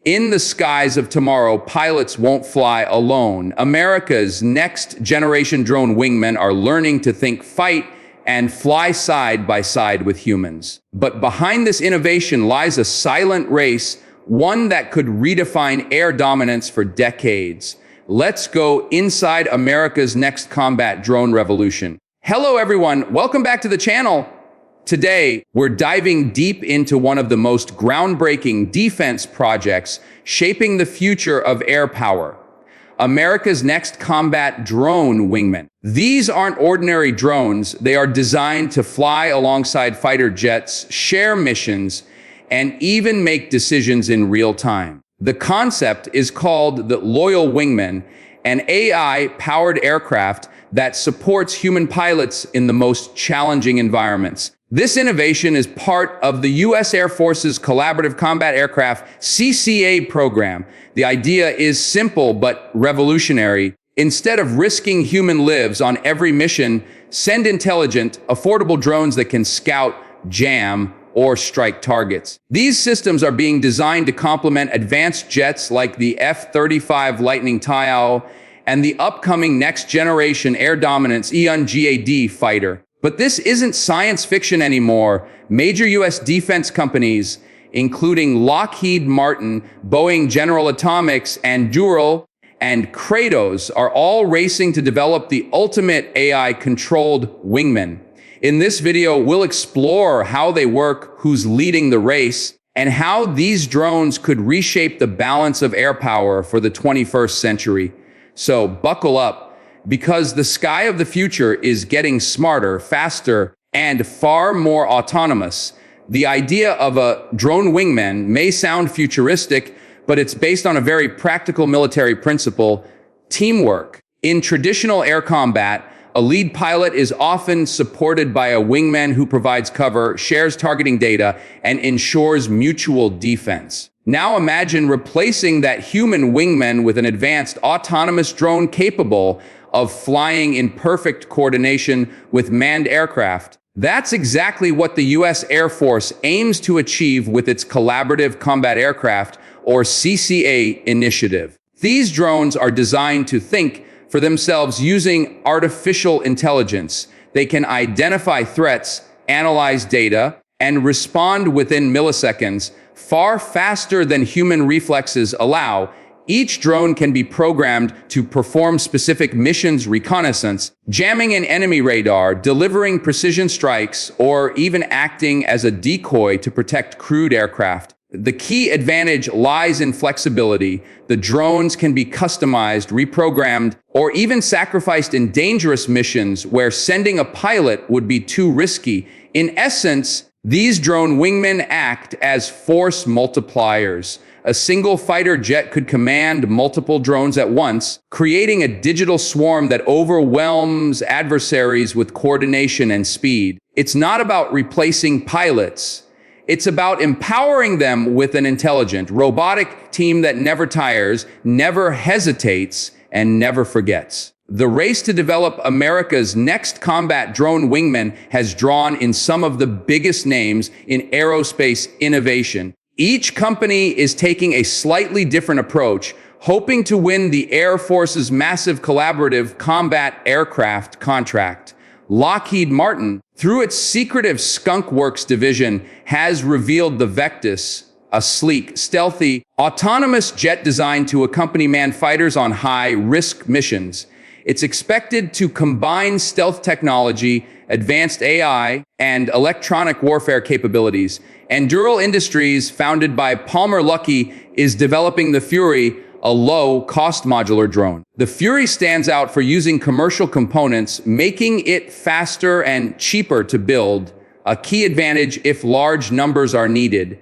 In the skies of tomorrow, pilots won't fly alone. America's next generation drone wingmen are learning to think, fight, and fly side by side with humans. But behind this innovation lies a silent race, one that could redefine air dominance for decades. Let's go inside America's next combat drone revolution. Hello everyone, welcome back to the channel. Today, we're diving deep into one of the most groundbreaking defense projects shaping the future of air power. America's next combat drone wingmen. These aren't ordinary drones. They are designed to fly alongside fighter jets, share missions, and even make decisions in real time. The concept is called the Loyal Wingman, an AI-powered aircraft that supports human pilots in the most challenging environments. This innovation is part of the U.S. Air Force's Collaborative Combat Aircraft (CCA) program. The idea is simple but revolutionary. Instead of risking human lives on every mission, send intelligent, affordable drones that can scout, jam, or strike targets. These systems are being designed to complement advanced jets like the F-35 Lightning II and the upcoming next-generation air dominance EUN-GAD fighter. But this isn't science fiction anymore. Major U.S. defense companies, including Lockheed Martin, Boeing, General Atomics, Anduril, and Kratos, are all racing to develop the ultimate AI-controlled wingman. In this video, we'll explore how they work, who's leading the race, and how these drones could reshape the balance of air power for the 21st century. So buckle up, because the sky of the future is getting smarter, faster, and far more autonomous. The idea of a drone wingman may sound futuristic, but it's based on a very practical military principle: teamwork. In traditional air combat, a lead pilot is often supported by a wingman who provides cover, shares targeting data, and ensures mutual defense. Now imagine replacing that human wingman with an advanced autonomous drone capable of flying in perfect coordination with manned aircraft. That's exactly what the U.S. Air Force aims to achieve with its Collaborative Combat Aircraft, or CCA, initiative. These drones are designed to think for themselves using artificial intelligence. They can identify threats, analyze data, and respond within milliseconds, far faster than human reflexes allow. Each drone can be programmed to perform specific missions: reconnaissance, jamming an enemy radar, delivering precision strikes, or even acting as a decoy to protect crewed aircraft. The key advantage lies in flexibility. The drones can be customized, reprogrammed, or even sacrificed in dangerous missions where sending a pilot would be too risky. In essence, these drone wingmen act as force multipliers. A single fighter jet could command multiple drones at once, creating a digital swarm that overwhelms adversaries with coordination and speed. It's not about replacing pilots. It's about empowering them with an intelligent, robotic team that never tires, never hesitates, and never forgets. The race to develop America's next combat drone wingman has drawn in some of the biggest names in aerospace innovation. Each company is taking a slightly different approach, hoping to win the Air Force's massive Collaborative Combat Aircraft contract. Lockheed Martin, through its secretive Skunk Works division, has revealed the Vectis, a sleek, stealthy, autonomous jet designed to accompany manned fighters on high-risk missions. It's expected to combine stealth technology, advanced AI, and electronic warfare capabilities. Anduril Industries, founded by Palmer Luckey, is developing the Fury, a low-cost modular drone. The Fury stands out for using commercial components, making it faster and cheaper to build, a key advantage if large numbers are needed.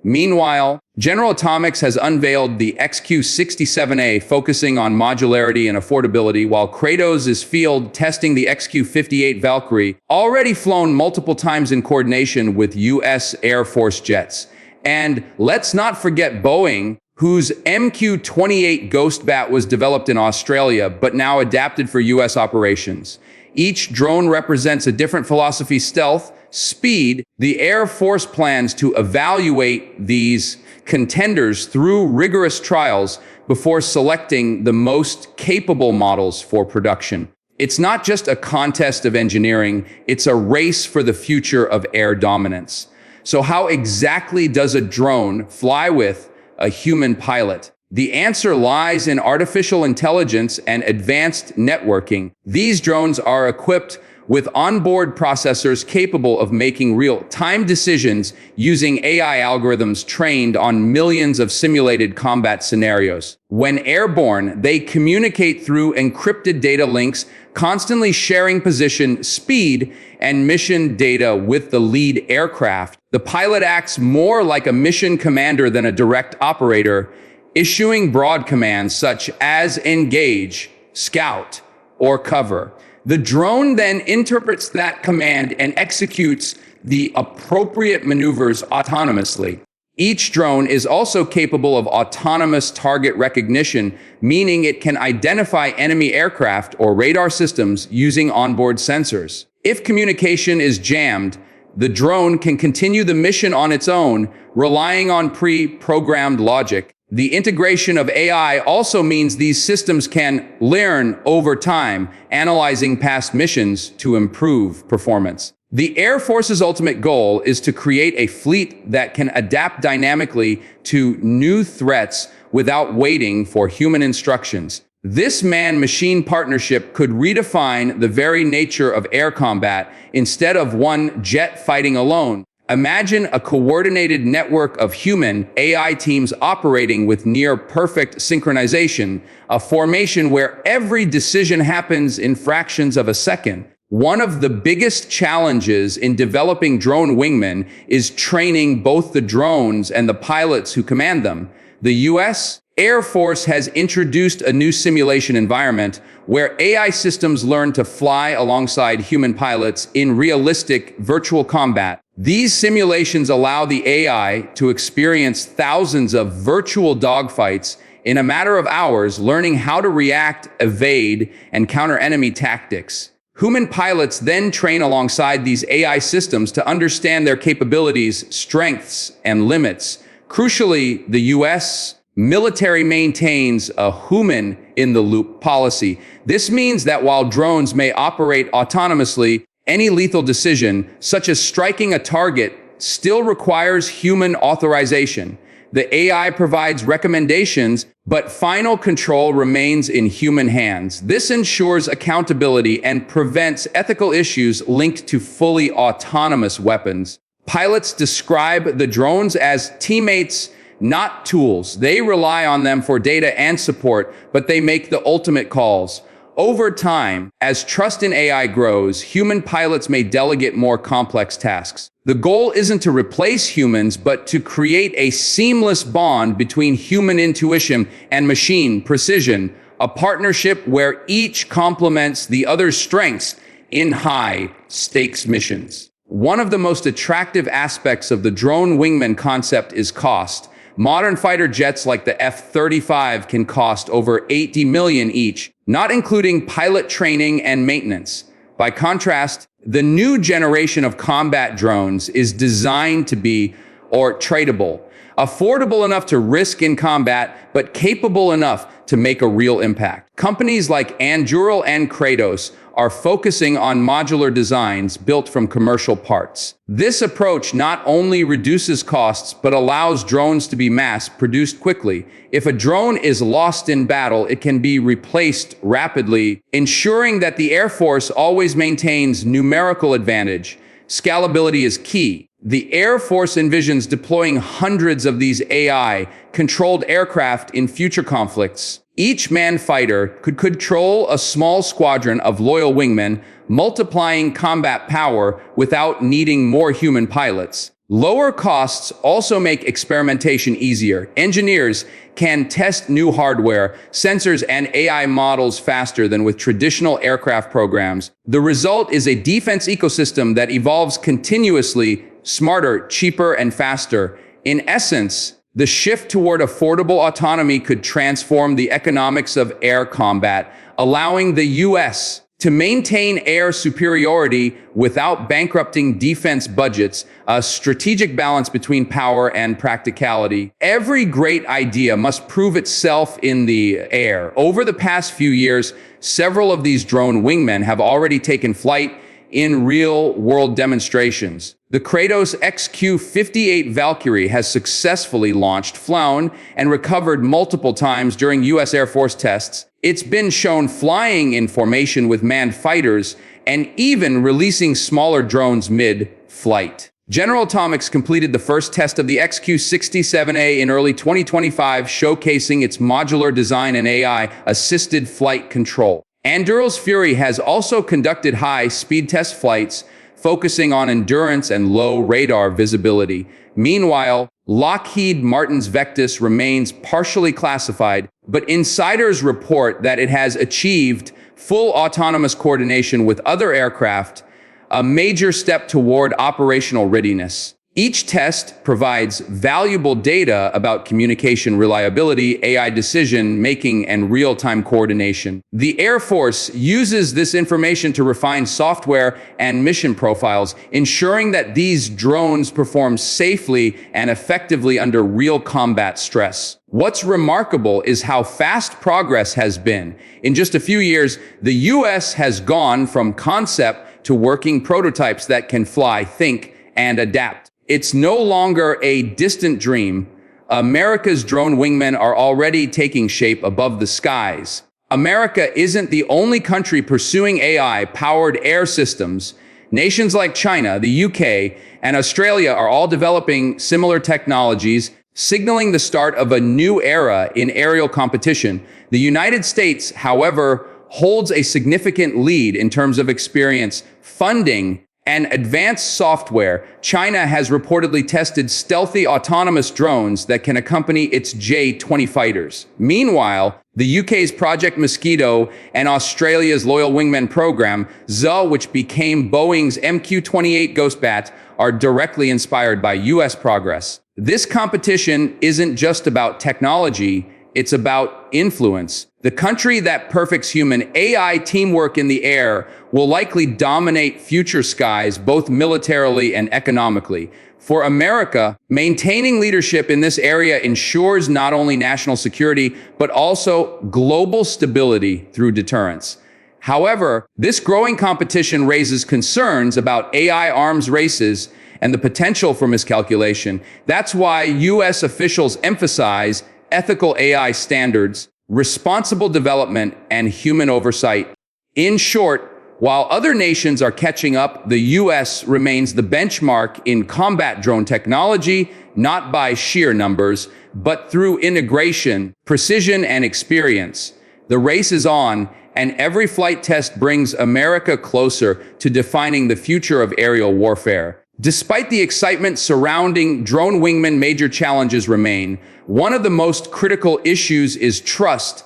Meanwhile, General Atomics has unveiled the XQ-67A, focusing on modularity and affordability, while Kratos is field testing the XQ-58 Valkyrie, already flown multiple times in coordination with U.S. Air Force jets. And let's not forget Boeing, whose MQ-28 Ghost Bat was developed in Australia, but now adapted for U.S. operations. Each drone represents a different philosophy: stealth, Speed, the Air Force plans to evaluate these contenders through rigorous trials before selecting the most capable models for production. It's not just a contest of engineering, it's a race for the future of air dominance. So how exactly does a drone fly with a human pilot? The answer lies in artificial intelligence and advanced networking. These drones are equipped with onboard processors capable of making real-time decisions using AI algorithms trained on millions of simulated combat scenarios. When airborne, they communicate through encrypted data links, constantly sharing position, speed, and mission data with the lead aircraft. The pilot acts more like a mission commander than a direct operator, issuing broad commands such as engage, scout, or cover. The drone then interprets that command and executes the appropriate maneuvers autonomously. Each drone is also capable of autonomous target recognition, meaning it can identify enemy aircraft or radar systems using onboard sensors. If communication is jammed, the drone can continue the mission on its own, relying on pre-programmed logic. The integration of AI also means these systems can learn over time, analyzing past missions to improve performance. The Air Force's ultimate goal is to create a fleet that can adapt dynamically to new threats without waiting for human instructions. This man-machine partnership could redefine the very nature of air combat instead of one jet fighting alone. Imagine a coordinated network of human AI teams operating with near-perfect synchronization, a formation where every decision happens in fractions of a second. One of the biggest challenges in developing drone wingmen is training both the drones and the pilots who command them. The U.S. Air Force has introduced a new simulation environment where AI systems learn to fly alongside human pilots in realistic virtual combat. These simulations allow the AI to experience thousands of virtual dogfights in a matter of hours, learning how to react, evade, and counter enemy tactics. Human pilots then train alongside these AI systems to understand their capabilities, strengths, and limits. Crucially, the U.S. military maintains a human-in-the-loop policy. This means that while drones may operate autonomously, any lethal decision, such as striking a target, still requires human authorization. The AI provides recommendations, but final control remains in human hands. This ensures accountability and prevents ethical issues linked to fully autonomous weapons. Pilots describe the drones as teammates, not tools. They rely on them for data and support, but they make the ultimate calls. Over time, as trust in AI grows, human pilots may delegate more complex tasks. The goal isn't to replace humans, but to create a seamless bond between human intuition and machine precision, a partnership where each complements the other's strengths in high-stakes missions. One of the most attractive aspects of the drone wingman concept is cost. Modern fighter jets like the F-35 can cost over $80 million each, not including pilot training and maintenance. By contrast, the new generation of combat drones is designed to be tradable, affordable enough to risk in combat, but capable enough to make a real impact. Companies like Anduril and Kratos are focusing on modular designs built from commercial parts. This approach not only reduces costs, but allows drones to be mass-produced quickly. If a drone is lost in battle, it can be replaced rapidly, ensuring that the Air Force always maintains numerical advantage. Scalability is key. The Air Force envisions deploying hundreds of these AI-controlled aircraft in future conflicts. Each manned fighter could control a small squadron of loyal wingmen, multiplying combat power without needing more human pilots. Lower costs also make experimentation easier. Engineers can test new hardware, sensors, and AI models faster than with traditional aircraft programs. The result is a defense ecosystem that evolves continuously, smarter, cheaper, and faster. In essence, the shift toward affordable autonomy could transform the economics of air combat, allowing the U.S. To maintain air superiority without bankrupting defense budgets, a strategic balance between power and practicality. Every great idea must prove itself in the air. Over the past few years, several of these drone wingmen have already taken flight in real-world demonstrations. The Kratos XQ-58 Valkyrie has successfully launched, flown, and recovered multiple times during U.S. Air Force tests. It's been shown flying in formation with manned fighters and even releasing smaller drones mid-flight. General Atomics completed the first test of the XQ-67A in early 2025, showcasing its modular design and AI-assisted flight control. Anduril's Fury has also conducted high-speed test flights, focusing on endurance and low radar visibility. Meanwhile, Lockheed Martin's Vectis remains partially classified, but insiders report that it has achieved full autonomous coordination with other aircraft, a major step toward operational readiness. Each test provides valuable data about communication reliability, AI decision-making, and real-time coordination. The Air Force uses this information to refine software and mission profiles, ensuring that these drones perform safely and effectively under real combat stress. What's remarkable is how fast progress has been. In just a few years, the U.S. has gone from concept to working prototypes that can fly, think, and adapt. It's no longer a distant dream. America's drone wingmen are already taking shape above the skies. America isn't the only country pursuing AI-powered air systems. Nations like China, the UK, and Australia are all developing similar technologies, signaling the start of a new era in aerial competition. The United States, however, holds a significant lead in terms of experience, funding, and advanced software. China has reportedly tested stealthy autonomous drones that can accompany its J-20 fighters. Meanwhile, the UK's Project Mosquito and Australia's Loyal Wingman program, ZA, which became Boeing's MQ-28 Ghostbat, are directly inspired by US progress. This competition isn't just about technology, it's about influence. The country that perfects human AI teamwork in the air will likely dominate future skies, both militarily and economically. For America, maintaining leadership in this area ensures not only national security, but also global stability through deterrence. However, this growing competition raises concerns about AI arms races and the potential for miscalculation. That's why U.S. officials emphasize ethical AI standards, responsible development, and human oversight. In short, while other nations are catching up, the U.S. remains the benchmark in combat drone technology, not by sheer numbers, but through integration, precision, and experience. The race is on, and every flight test brings America closer to defining the future of aerial warfare. Despite the excitement surrounding drone wingmen, major challenges remain. One of the most critical issues is trust,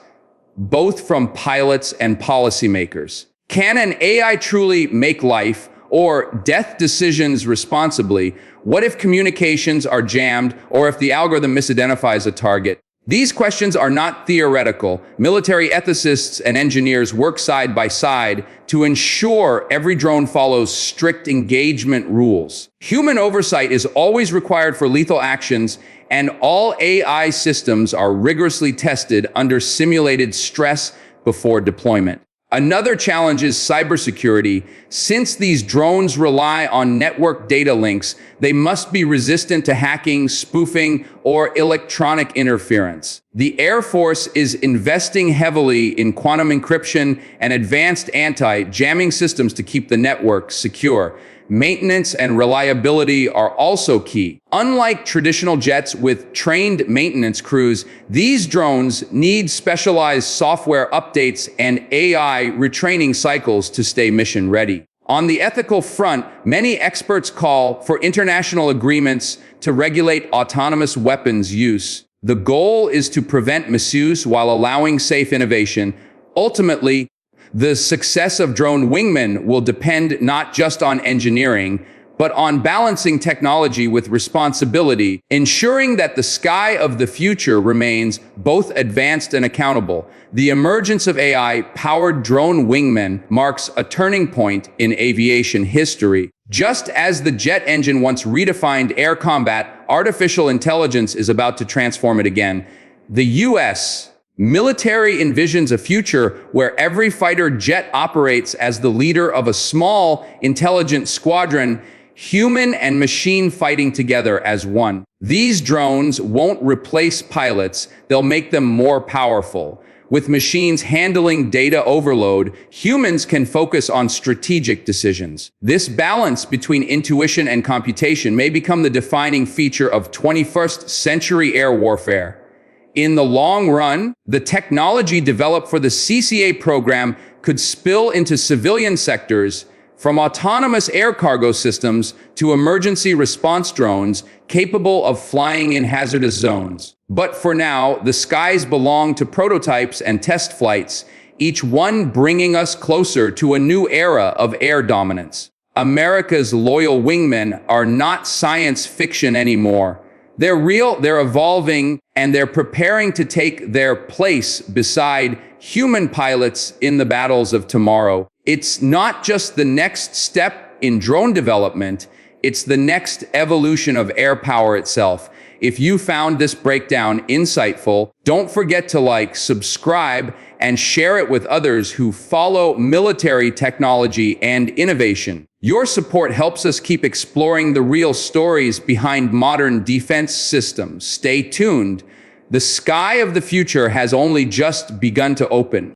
both from pilots and policymakers. Can an AI truly make life or death decisions responsibly? What if communications are jammed, or if the algorithm misidentifies a target? These questions are not theoretical. Military ethicists and engineers work side by side to ensure every drone follows strict engagement rules. Human oversight is always required for lethal actions, and all AI systems are rigorously tested under simulated stress before deployment. Another challenge is cybersecurity. Since these drones rely on network data links, they must be resistant to hacking, spoofing, or electronic interference. The Air Force is investing heavily in quantum encryption and advanced anti-jamming systems to keep the network secure. Maintenance and reliability are also key. Unlike traditional jets with trained maintenance crews, these drones need specialized software updates and AI retraining cycles to stay mission ready. On the ethical front, many experts call for international agreements to regulate autonomous weapons use. The goal is to prevent misuse while allowing safe innovation. Ultimately, the success of drone wingmen will depend not just on engineering, but on balancing technology with responsibility, ensuring that the sky of the future remains both advanced and accountable. The emergence of AI-powered drone wingmen marks a turning point in aviation history. Just as the jet engine once redefined air combat, artificial intelligence is about to transform it again. The U.S. military envisions a future where every fighter jet operates as the leader of a small, intelligent squadron, human and machine fighting together as one. These drones won't replace pilots, they'll make them more powerful. With machines handling data overload, humans can focus on strategic decisions. This balance between intuition and computation may become the defining feature of 21st century air warfare. In the long run, the technology developed for the CCA program could spill into civilian sectors, from autonomous air cargo systems to emergency response drones capable of flying in hazardous zones. But for now, the skies belong to prototypes and test flights, each one bringing us closer to a new era of air dominance. America's loyal wingmen are not science fiction anymore. They're real, they're evolving, and they're preparing to take their place beside human pilots in the battles of tomorrow. It's not just the next step in drone development, it's the next evolution of air power itself. If you found this breakdown insightful, don't forget to like, subscribe, and share it with others who follow military technology and innovation. Your support helps us keep exploring the real stories behind modern defense systems. Stay tuned. The sky of the future has only just begun to open.